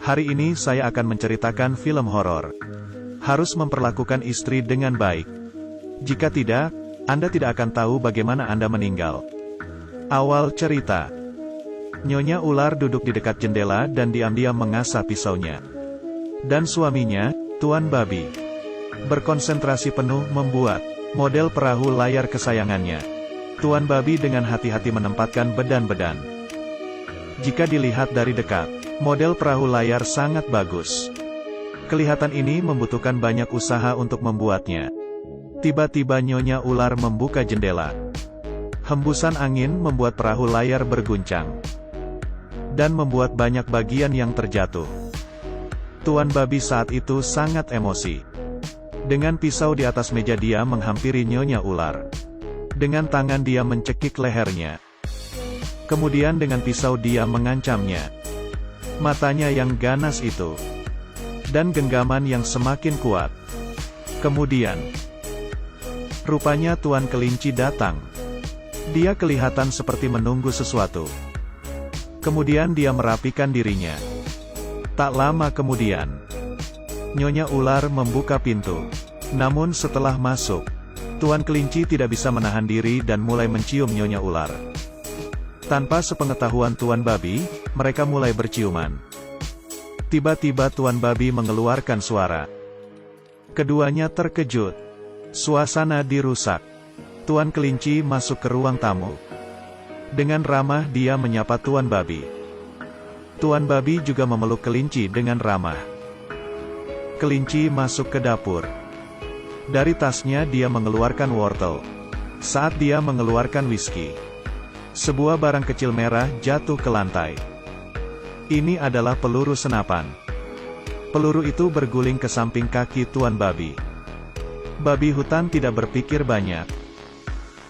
Hari ini saya akan menceritakan film horor. Harus memperlakukan istri dengan baik. Jika tidak, Anda tidak akan tahu bagaimana Anda meninggal. Awal cerita. Nyonya Ular duduk di dekat jendela dan diam-diam mengasah pisaunya. Dan suaminya, Tuan Babi, berkonsentrasi penuh membuat model perahu layar kesayangannya. Tuan Babi dengan hati-hati menempatkan bedan-bedan. Jika dilihat dari dekat, model perahu layar sangat bagus. Kelihatan ini membutuhkan banyak usaha untuk membuatnya. Tiba-tiba Nyonya Ular membuka jendela. Hembusan angin membuat perahu layar berguncang. Dan membuat banyak bagian yang terjatuh. Tuan Babi saat itu sangat emosi. Dengan pisau di atas meja dia menghampiri Nyonya Ular. Dengan tangan dia mencekik lehernya. Kemudian dengan pisau dia mengancamnya. Matanya yang ganas itu. Dan genggaman yang semakin kuat. Kemudian, rupanya Tuan Kelinci datang. Dia kelihatan seperti menunggu sesuatu. Kemudian dia merapikan dirinya. Tak lama kemudian, Nyonya Ular membuka pintu. Namun setelah masuk, Tuan Kelinci tidak bisa menahan diri dan mulai mencium Nyonya Ular. Tanpa sepengetahuan Tuan Babi, mereka mulai berciuman. Tiba-tiba Tuan Babi mengeluarkan suara. Keduanya terkejut. Suasana dirusak. Tuan Kelinci masuk ke ruang tamu. Dengan ramah dia menyapa Tuan Babi. Tuan Babi juga memeluk Kelinci dengan ramah. Kelinci masuk ke dapur. Dari tasnya dia mengeluarkan wortel. Saat dia mengeluarkan whisky, sebuah barang kecil merah jatuh ke lantai. Ini adalah peluru senapan. Peluru itu berguling ke samping kaki Tuan Babi. Babi hutan tidak berpikir banyak.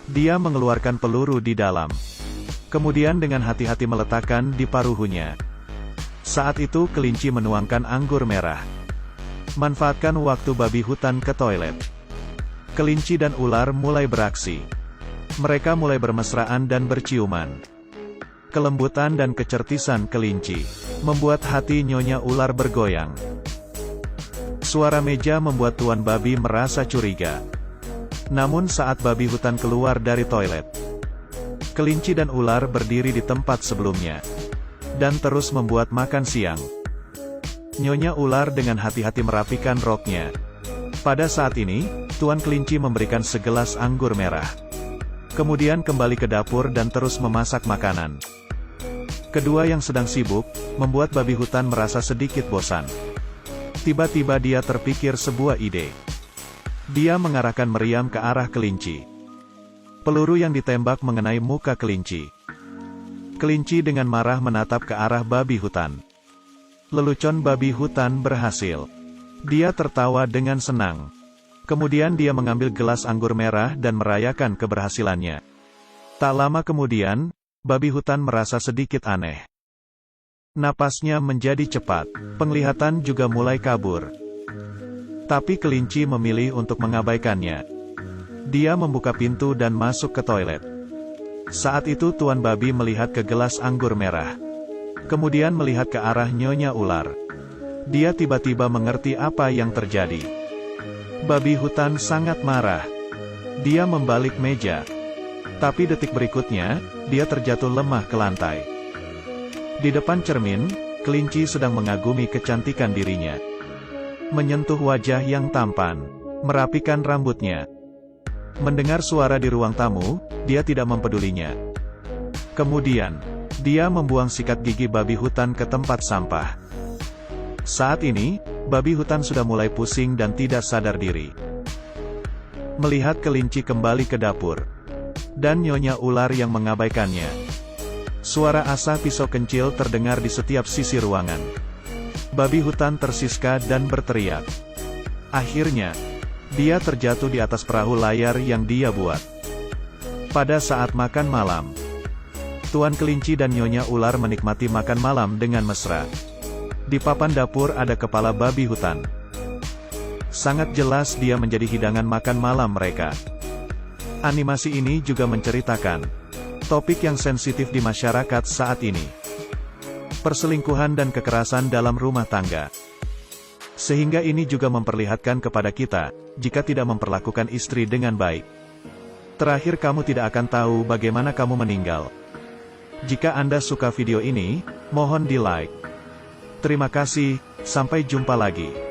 Dia mengeluarkan peluru di dalam. Kemudian dengan hati-hati meletakkan di paruhunya. Saat itu Kelinci menuangkan anggur merah. Manfaatkan waktu babi hutan ke toilet. Kelinci dan ular mulai beraksi. Mereka mulai bermesraan dan berciuman. Kelembutan dan kecerdikan Kelinci membuat hati Nyonya Ular bergoyang. Suara meja membuat Tuan Babi merasa curiga. Namun saat babi hutan keluar dari toilet, Kelinci dan ular berdiri di tempat sebelumnya. Dan terus membuat makan siang. Nyonya Ular dengan hati-hati merapikan roknya. Pada saat ini, Tuan Kelinci memberikan segelas anggur merah. Kemudian kembali ke dapur dan terus memasak makanan. Kedua yang sedang sibuk, membuat babi hutan merasa sedikit bosan. Tiba-tiba dia terpikir sebuah ide. Dia mengarahkan meriam ke arah Kelinci. Peluru yang ditembak mengenai muka Kelinci. Kelinci dengan marah menatap ke arah babi hutan. Lelucon babi hutan berhasil. Dia tertawa dengan senang. Kemudian dia mengambil gelas anggur merah dan merayakan keberhasilannya. Tak lama kemudian, babi hutan merasa sedikit aneh. Napasnya menjadi cepat, penglihatan juga mulai kabur. Tapi Kelinci memilih untuk mengabaikannya. Dia membuka pintu dan masuk ke toilet. Saat itu Tuan Babi melihat ke gelas anggur merah. Kemudian melihat ke arah Nyonya Ular. Dia tiba-tiba mengerti apa yang terjadi. Babi hutan sangat marah. Dia membalik meja. Tapi detik berikutnya, dia terjatuh lemah ke lantai. Di depan cermin, Kelinci sedang mengagumi kecantikan dirinya. Menyentuh wajah yang tampan. Merapikan rambutnya. Mendengar suara di ruang tamu, dia tidak mempedulinya. Kemudian, dia membuang sikat gigi babi hutan ke tempat sampah. Saat ini, babi hutan sudah mulai pusing dan tidak sadar diri. Melihat Kelinci kembali ke dapur. Dan Nyonya Ular yang mengabaikannya. Suara asah pisau kencil terdengar di setiap sisi ruangan. Babi hutan tersiska dan berteriak. Akhirnya, dia terjatuh di atas perahu layar yang dia buat. Pada saat makan malam, Tuan Kelinci dan Nyonya Ular menikmati makan malam dengan mesra. Di papan dapur ada kepala babi hutan. Sangat jelas dia menjadi hidangan makan malam mereka. Animasi ini juga menceritakan topik yang sensitif di masyarakat saat ini. perselingkuhan dan kekerasan dalam rumah tangga. Sehingga ini juga memperlihatkan kepada kita, jika tidak memperlakukan istri dengan baik, terakhir kamu tidak akan tahu bagaimana kamu meninggal. Jika Anda suka video ini, mohon di-like. Terima kasih, sampai jumpa lagi.